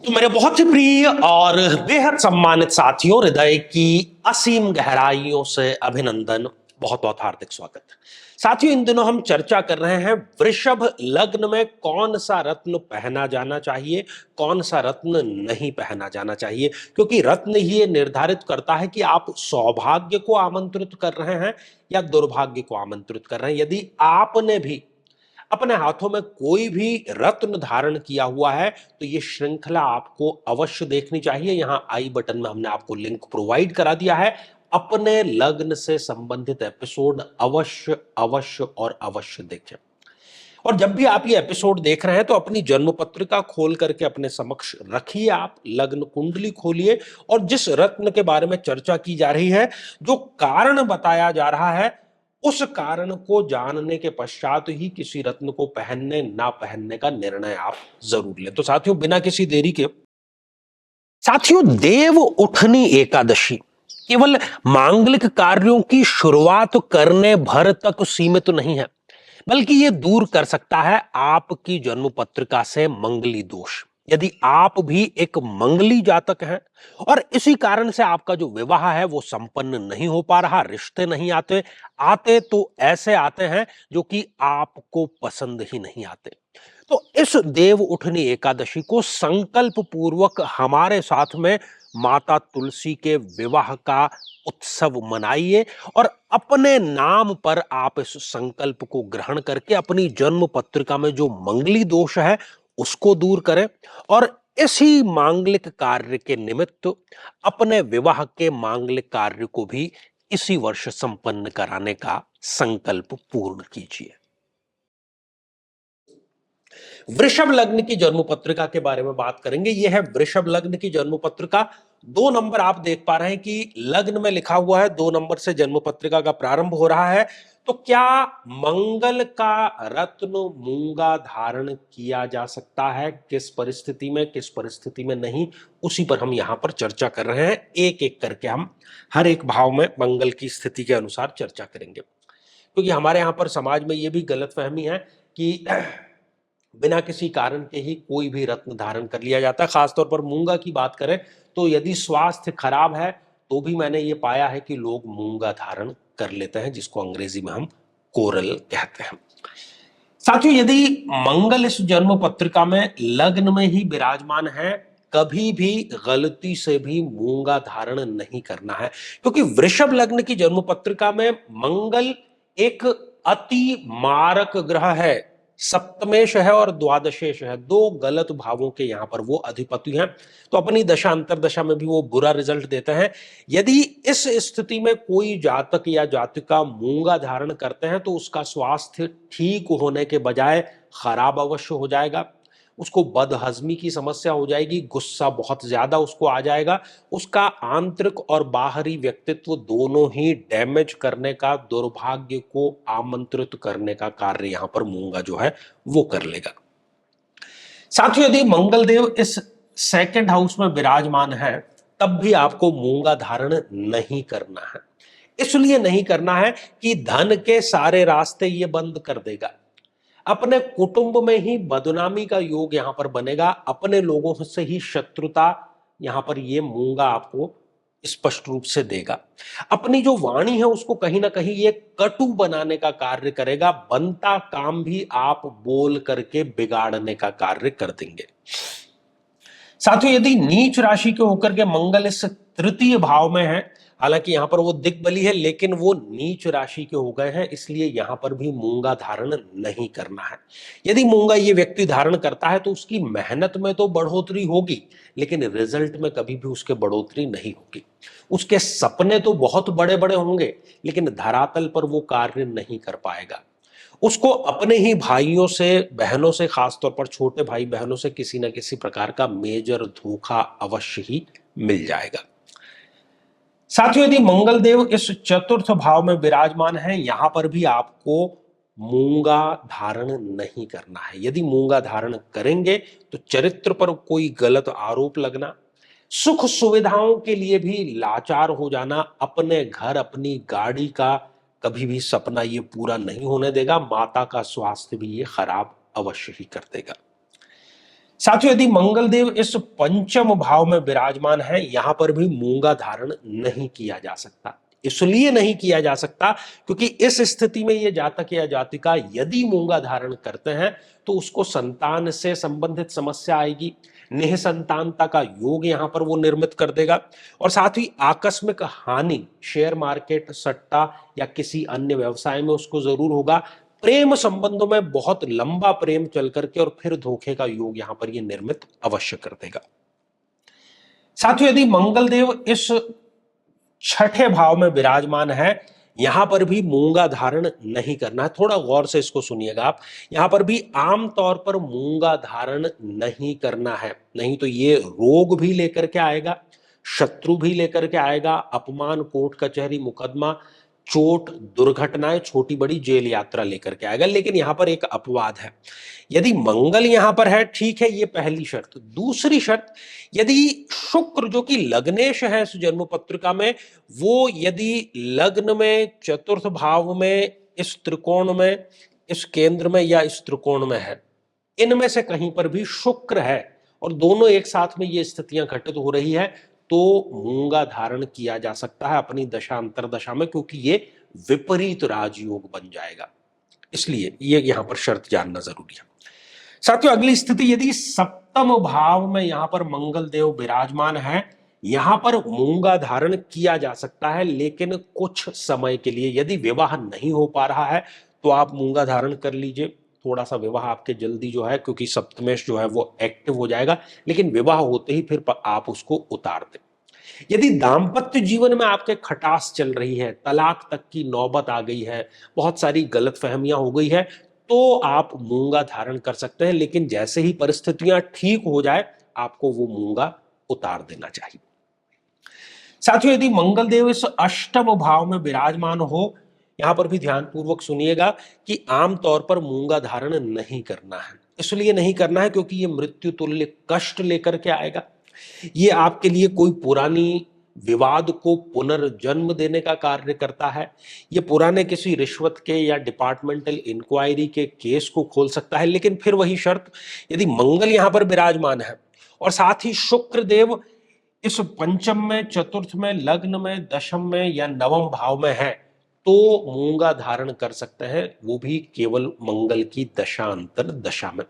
तो मेरे बहुत ही प्रिय और बेहद सम्मानित साथियों, हृदय की असीम गहराइयों से अभिनंदन, बहुत बहुत हार्दिक स्वागत। साथियों, इन दिनों हम चर्चा कर रहे हैं वृषभ लग्न में कौन सा रत्न पहना जाना चाहिए, कौन सा रत्न नहीं पहना जाना चाहिए, क्योंकि रत्न ही ये निर्धारित करता है कि आप सौभाग्य को आमंत्रित कर रहे हैं या दुर्भाग्य को आमंत्रित कर रहे हैं। यदि आपने भी अपने हाथों में कोई भी रत्न धारण किया हुआ है तो ये श्रृंखला आपको अवश्य देखनी चाहिए। यहां आई बटन में हमने आपको लिंक प्रोवाइड करा दिया है। अपने लग्न से संबंधित एपिसोड अवश्य अवश्य और अवश्य देखें। और जब भी आप ये एपिसोड देख रहे हैं तो अपनी जन्म पत्रिका खोल करके अपने समक्ष रखिए, आप लग्न कुंडली खोलिए और जिस रत्न के बारे में चर्चा की जा रही है, जो कारण बताया जा रहा है, उस कारण को जानने के पश्चात ही किसी रत्न को पहनने ना पहनने का निर्णय आप जरूर लें। तो साथियों, बिना किसी देरी के, साथियों, देव उठनी एकादशी केवल मांगलिक कार्यों की शुरुआत करने भर तक सीमित नहीं है, बल्कि यह दूर कर सकता है आपकी जन्म पत्रिका से मंगली दोष। यदि आप भी एक मंगली जातक हैं और इसी कारण से आपका जो विवाह है वो संपन्न नहीं हो पा रहा, रिश्ते नहीं आते, आते तो ऐसे आते हैं जो कि आपको पसंद ही नहीं आते, तो इस देव उठनी एकादशी को संकल्प पूर्वक हमारे साथ में माता तुलसी के विवाह का उत्सव मनाइए और अपने नाम पर आप इस संकल्प को ग्रहण करके अपनी जन्म पत्रिका में जो मंगली दोष है उसको दूर करें और इसी मांगलिक कार्य के निमित्त अपने विवाह के मांगलिक कार्य को भी इसी वर्ष संपन्न कराने का संकल्प पूर्ण कीजिए। वृषभ लग्न की जन्म पत्रिका के बारे में बात करेंगे। यह है वृषभ लग्न की जन्म पत्रिका। 2 नंबर आप देख पा रहे हैं कि लग्न में लिखा हुआ है, 2 नंबर से जन्म पत्रिका का प्रारंभ हो रहा है। तो क्या मंगल का रत्न मूंगा धारण किया जा सकता है, किस परिस्थिति में, किस परिस्थिति में नहीं, उसी पर हम यहां पर चर्चा कर रहे हैं। एक एक करके हम हर एक भाव में मंगल की स्थिति के अनुसार चर्चा करेंगे, क्योंकि हमारे यहां पर समाज में यह भी गलतफहमी है कि बिना किसी कारण के ही कोई भी रत्न धारण कर लिया जाता है। खासतौर पर मूंगा की बात करें तो यदि स्वास्थ्य खराब है तो भी मैंने ये पाया है कि लोग मूंगा धारण कर लेते हैं, जिसको अंग्रेजी में हम कोरल कहते हैं। साथियों, यदि मंगल इस जन्म पत्रिका में लग्न में ही विराजमान है, कभी भी गलती से भी मूंगा धारण नहीं करना है, क्योंकि वृषभ लग्न की जन्म पत्रिका में मंगल एक अति मारक ग्रह है। सप्तमेश है और द्वादशेश है, 2 गलत भावों के यहां पर वो अधिपति हैं, तो अपनी दशा अंतरदशा में भी वो बुरा रिजल्ट देते हैं। यदि इस स्थिति में कोई जातक या जातिका मूंगा धारण करते हैं तो उसका स्वास्थ्य ठीक होने के बजाय खराब अवश्य हो जाएगा, उसको बदहजमी की समस्या हो जाएगी, गुस्सा बहुत ज्यादा उसको आ जाएगा, उसका आंतरिक और बाहरी व्यक्तित्व दोनों ही डैमेज करने का, दुर्भाग्य को आमंत्रित करने का कार्य यहां पर मूंगा जो है वो कर लेगा। साथियों, यदि मंगल देव इस सेकंड हाउस में विराजमान है तब भी आपको मूंगा धारण नहीं करना है। इसलिए नहीं करना है कि धन के सारे रास्ते ये बंद कर देगा, अपने कुटुंब में ही बदनामी का योग यहां पर बनेगा, अपने लोगों से ही शत्रुता यहां पर ये मूंगा आपको स्पष्ट रूप से देगा। अपनी जो वाणी है उसको कहीं ना कहीं ये कटु बनाने का कार्य करेगा, बनता काम भी आप बोल करके बिगाड़ने का कार्य कर देंगे। साथियों, यदि नीच राशि के होकर के मंगल इस तृतीय भाव में है, हालांकि यहां पर वो दिग्बली है लेकिन वो नीच राशि के हो गए हैं, इसलिए यहां पर भी मूंगा धारण नहीं करना है। यदि मूंगा ये व्यक्ति धारण करता है तो उसकी मेहनत में तो बढ़ोतरी होगी, लेकिन रिजल्ट में कभी भी उसके बढ़ोतरी नहीं होगी। उसके सपने तो बहुत बड़े बड़े होंगे लेकिन धरातल पर वो कार्य नहीं कर पाएगा। उसको अपने ही भाइयों से, बहनों से, खासतौर पर छोटे भाई बहनों से किसी न किसी प्रकार का मेजर धोखा अवश्य ही मिल जाएगा। साथियों, यदि मंगल देव इस चतुर्थ भाव में विराजमान है, यहां पर भी आपको मूंगा धारण नहीं करना है। यदि मूंगा धारण करेंगे तो चरित्र पर कोई गलत आरोप लगना, सुख सुविधाओं के लिए भी लाचार हो जाना, अपने घर अपनी गाड़ी का कभी भी सपना ये पूरा नहीं होने देगा, माता का स्वास्थ्य भी ये खराब अवश्य ही कर देगा। साथियों, यदि मंगल देव इस पंचम भाव में विराजमान है, यहां पर भी मूंगा धारण नहीं किया जा सकता। इसलिए नहीं किया जा सकता क्योंकि इस स्थिति में ये जातक या जातिका यदि मूंगा धारण करते हैं तो उसको संतान से संबंधित समस्या आएगी, निःसंतानता का योग यहां पर वो निर्मित कर देगा और साथ ही आकस्मिक हानि शेयर मार्केट, सट्टा या किसी अन्य व्यवसाय में उसको जरूर होगा। प्रेम संबंधों में बहुत लंबा प्रेम चल करके और फिर धोखे का योग यहां पर ये निर्मित अवश्य कर देगा। साथियों, यदि मंगल देव इस छठे भाव में विराजमान है, यहां पर भी मूंगा धारण नहीं करना है। थोड़ा गौर से इसको सुनिएगा आप। यहां पर भी आमतौर पर मूंगा धारण नहीं करना है, नहीं तो ये रोग भी लेकर के आएगा, शत्रु भी लेकर के आएगा, अपमान, कोर्ट कचहरी, मुकदमा, चोट, दुर्घटनाएं, छोटी बड़ी जेल यात्रा लेकर के आएगा। लेकिन यहां पर एक अपवाद है, यदि मंगल यहां पर है, ठीक है, ये पहली शर्त। दूसरी शर्त, यदि शुक्र जो कि लग्नेश है इस जन्म पत्रिका में, वो यदि लग्न में, चतुर्थ भाव में, इस त्रिकोण में, इस केंद्र में या इस त्रिकोण में है, इनमें से कहीं पर भी शुक्र है और दोनों एक साथ में ये स्थितियां घटित हो रही है, तो मूंगा धारण किया जा सकता है अपनी दशा अंतरदशा में, क्योंकि ये विपरीत राजयोग बन जाएगा। इसलिए ये यहां पर शर्त जानना जरूरी है। साथियों, अगली स्थिति, यदि सप्तम भाव में यहां पर मंगल देव विराजमान है, यहां पर मूंगा धारण किया जा सकता है, लेकिन कुछ समय के लिए। यदि विवाह नहीं हो पा रहा है तो आप मूंगा धारण कर लीजिए, थोड़ा सा विवाह आपके जल्दी जो है, क्योंकि सप्तमेश जो है वो एक्टिव हो जाएगा, लेकिन विवाह होते ही फिर आप उसको उतार दें। यदि दाम्पत्य जीवन में आपके खटास चल रही है, तलाक तक की नौबत आ गई है, बहुत सारी गलतफहमियां हो गई है, तो आप मूंगा धारण कर सकते हैं, लेकिन जैसे ही परिस्थितियां ठीक हो जाए आपको वो मूंगा उतार देना चाहिए। साथियों, यदि मंगल देव इस अष्टम भाव में विराजमान हो, यहां पर भी ध्यानपूर्वक सुनिएगा कि आमतौर पर मूंगा धारण नहीं करना है। इसलिए नहीं करना है क्योंकि ये मृत्यु तुल्य कष्ट लेकर के आएगा। ये आपके लिए कोई पुरानी विवाद को पुनर्जन्म देने का कार्य करता है। ये पुराने किसी रिश्वत के या डिपार्टमेंटल इंक्वायरी के केस को खोल सकता है। लेकिन फिर वही शर्त, यदि मंगल यहां पर विराजमान है और साथ ही शुक्र देव इस पंचम में, चतुर्थ में, लग्न में, दशम में या नवम भाव में है, तो मूंगा धारण कर सकते हैं, वो भी केवल मंगल की दशांतर दशा में।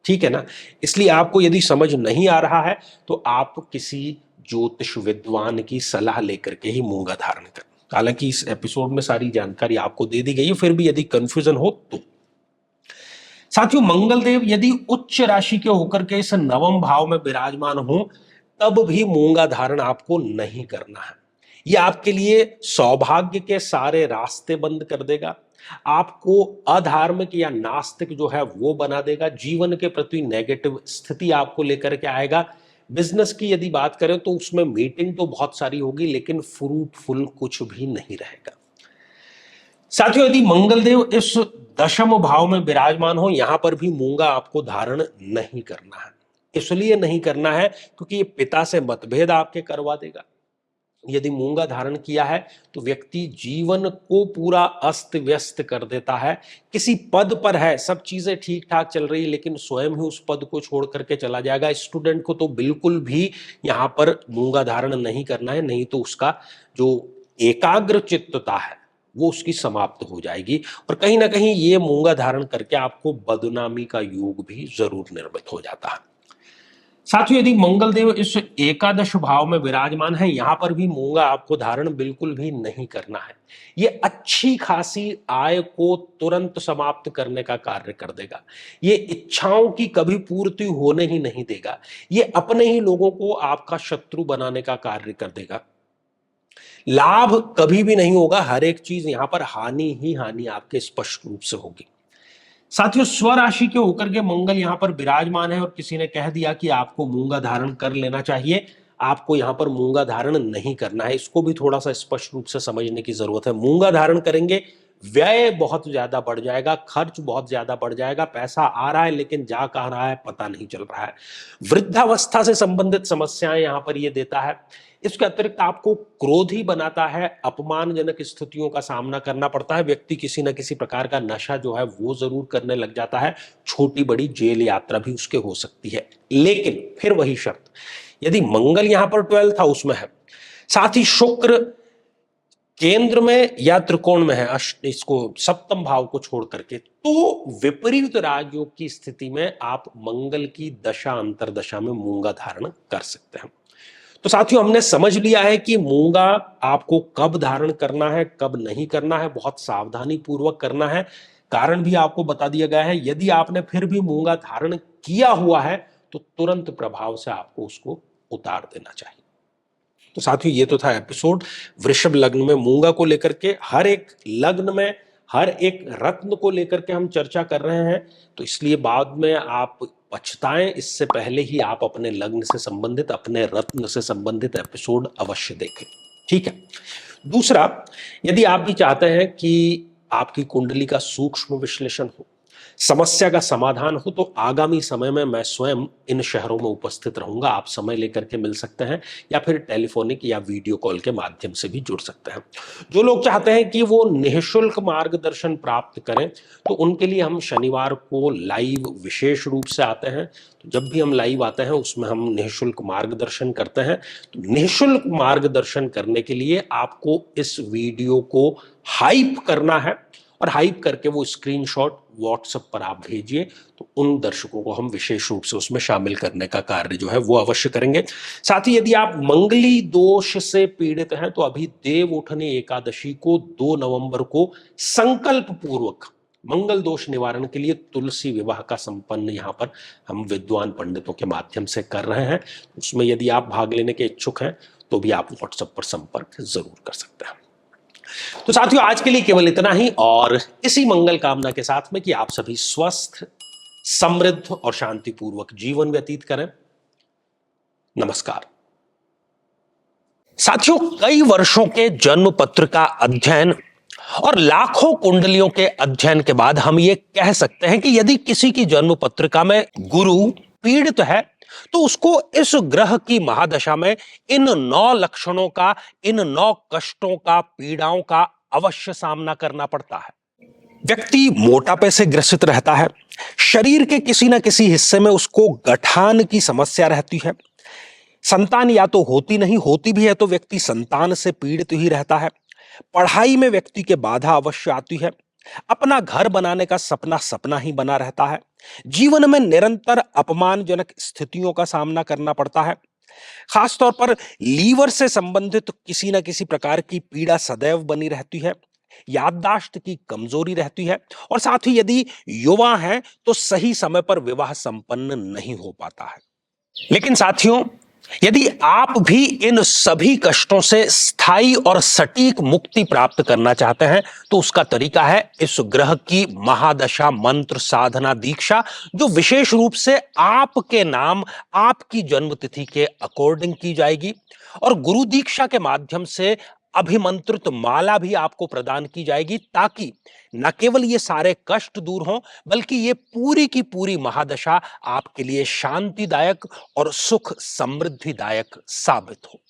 ठीक है ना। इसलिए आपको यदि समझ नहीं आ रहा है तो आप किसी ज्योतिष विद्वान की सलाह लेकर के ही मूंगा धारण करें। हालांकि इस एपिसोड में सारी जानकारी आपको दे दी गई है, फिर भी यदि कंफ्यूजन हो तो। साथियों, मंगल देव यदि उच्च राशि के होकर के इस नवम भाव में विराजमान हो, तब भी मूंगा धारण आपको नहीं करना है। यह आपके लिए सौभाग्य के सारे रास्ते बंद कर देगा, आपको अधार्मिक या नास्तिक जो है वो बना देगा, जीवन के प्रति नेगेटिव स्थिति आपको लेकर के आएगा। बिजनेस की यदि बात करें तो उसमें मीटिंग तो बहुत सारी होगी, लेकिन फ्रूटफुल कुछ भी नहीं रहेगा। साथियों, यदि मंगल देव इस दशम भाव में विराजमान हो, यहां पर भी मूंगा आपको धारण नहीं करना है। इसलिए नहीं करना है क्योंकि ये पिता से मतभेद आपके करवा देगा। यदि मूंगा धारण किया है तो व्यक्ति जीवन को पूरा अस्त व्यस्त कर देता है। किसी पद पर है, सब चीजें ठीक ठाक चल रही है, लेकिन स्वयं ही उस पद को छोड़ करके चला जाएगा। स्टूडेंट को तो बिल्कुल भी यहां पर मूंगा धारण नहीं करना है, नहीं तो उसका जो एकाग्र चित्तता है वो उसकी समाप्त हो जाएगी और कहीं ना कहीं ये मूंगा धारण करके आपको बदनामी का योग भी जरूर निर्मित हो जाता है। साथियों, यदि मंगल देव इस एकादश भाव में विराजमान है, यहां पर भी मूंगा आपको धारण बिल्कुल भी नहीं करना है। ये अच्छी खासी आय को तुरंत समाप्त करने का कार्य कर देगा। ये इच्छाओं की कभी पूर्ति होने ही नहीं देगा। ये अपने ही लोगों को आपका शत्रु बनाने का कार्य कर देगा। लाभ कभी भी नहीं होगा, हर एक चीज यहां पर हानि ही हानि आपके स्पष्ट रूप से होगी। साथियों, स्वराशि के होकर के मंगल यहां पर विराजमान है और किसी ने कह दिया कि आपको मूंगा धारण कर लेना चाहिए, आपको यहां पर मूंगा धारण नहीं करना है। इसको भी थोड़ा सा स्पष्ट रूप से समझने की जरूरत है। मूंगा धारण करेंगे, व्यय बहुत ज्यादा बढ़ जाएगा, खर्च बहुत ज्यादा बढ़ जाएगा, पैसा आ रहा है लेकिन जा कहां रहा है पता नहीं चल रहा है। वृद्धावस्था से संबंधित समस्याएं यहां पर ये देता है। इसके अतिरिक्त आपको क्रोधी बनाता है, अपमानजनक स्थितियों का सामना करना पड़ता है, व्यक्ति किसी न किसी प्रकार का नशा जो है वो जरूर करने लग जाता है, छोटी बड़ी जेल यात्रा भी उसके हो सकती है। लेकिन फिर वही शर्त, यदि मंगल यहां पर 12th हाउस में है, साथ ही शुक्र केंद्र में या त्रिकोण में है, इसको सप्तम भाव को छोड़ करके, तो विपरीत राजयोग की स्थिति में आप मंगल की दशा अंतरदशा में मूंगा धारण कर सकते हैं। तो साथियों, हमने समझ लिया है कि मूंगा आपको कब धारण करना है, कब नहीं करना है, बहुत सावधानी पूर्वक करना है। कारण भी आपको बता दिया गया है। यदि आपने फिर भी मूंगा धारण किया हुआ है तो तुरंत प्रभाव से आपको उसको उतार देना चाहिए। तो साथियों, ये तो था एपिसोड वृषभ लग्न में मूंगा को लेकर के। हर एक लग्न में हर एक रत्न को लेकर के हम चर्चा कर रहे हैं, तो इसलिए बाद में आप पछताएं, इससे पहले ही आप अपने लग्न से संबंधित, अपने रत्न से संबंधित एपिसोड अवश्य देखें। ठीक है। दूसरा, यदि आप भी चाहते हैं कि आपकी कुंडली का सूक्ष्म विश्लेषण हो, समस्या का समाधान हो, तो आगामी समय में मैं स्वयं इन शहरों में उपस्थित रहूंगा। आप समय लेकर के मिल सकते हैं या फिर टेलीफोनिक या वीडियो कॉल के माध्यम से भी जुड़ सकते हैं। जो लोग चाहते हैं कि वो निःशुल्क मार्गदर्शन प्राप्त करें, तो उनके लिए हम शनिवार को लाइव विशेष रूप से आते हैं। तो जब भी हम लाइव आते हैं उसमें हम निःशुल्क मार्गदर्शन करते हैं। तो निःशुल्क मार्गदर्शन करने के लिए आपको इस वीडियो को हाइप करना है, और हाइप करके वो स्क्रीनशॉट व्हाट्सएप पर आप भेजिए, तो उन दर्शकों को हम विशेष रूप से उसमें शामिल करने का कार्य जो है वो अवश्य करेंगे। साथ ही यदि आप मंगली दोष से पीड़ित हैं, तो अभी देव उठनी एकादशी को 2 नवंबर को संकल्प पूर्वक मंगल दोष निवारण के लिए तुलसी विवाह का संपन्न यहां पर हम विद्वान पंडितों के माध्यम से कर रहे हैं। उसमें यदि आप भाग लेने के इच्छुक हैं तो भी आप व्हाट्सएप पर संपर्क जरूर कर सकते हैं। तो साथियों, आज के लिए केवल इतना ही, और इसी मंगल कामना के साथ में कि आप सभी स्वस्थ, समृद्ध और शांतिपूर्वक जीवन व्यतीत करें। नमस्कार। साथियों, कई वर्षों के जन्म पत्र का अध्ययन और लाखों कुंडलियों के अध्ययन के बाद हम ये कह सकते हैं कि यदि किसी की जन्म पत्रिका में गुरु पीड़ित है, तो उसको इस ग्रह की महादशा में इन 9 लक्षणों का, इन 9 कष्टों का, पीड़ाओं का अवश्य सामना करना पड़ता है। व्यक्ति मोटापे से ग्रसित रहता है, शरीर के किसी न किसी हिस्से में उसको गठान की समस्या रहती है, संतान या तो होती नहीं, होती भी है तो व्यक्ति संतान से पीड़ित ही रहता है, पढ़ाई में व्यक्ति के बाधा अवश्य आती है, अपना घर बनाने का सपना सपना ही बना रहता है, जीवन में निरंतर अपमानजनक स्थितियों का सामना करना पड़ता है, खासतौर पर लीवर से संबंधित किसी न किसी प्रकार की पीड़ा सदैव बनी रहती है, याददाश्त की कमजोरी रहती है, और साथ ही यदि युवा हैं तो सही समय पर विवाह संपन्न नहीं हो पाता है। लेकिन साथियों, यदि आप भी इन सभी कष्टों से स्थायी और सटीक मुक्ति प्राप्त करना चाहते हैं, तो उसका तरीका है इस ग्रह की महादशा मंत्र साधना दीक्षा, जो विशेष रूप से आपके नाम, आपकी जन्मतिथि के अकॉर्डिंग की जाएगी, और गुरु दीक्षा के माध्यम से अभिमंत्रित माला भी आपको प्रदान की जाएगी, ताकि न केवल ये सारे कष्ट दूर हों, बल्कि ये पूरी की पूरी महादशा आपके लिए शांतिदायक और सुख समृद्धिदायक साबित हो।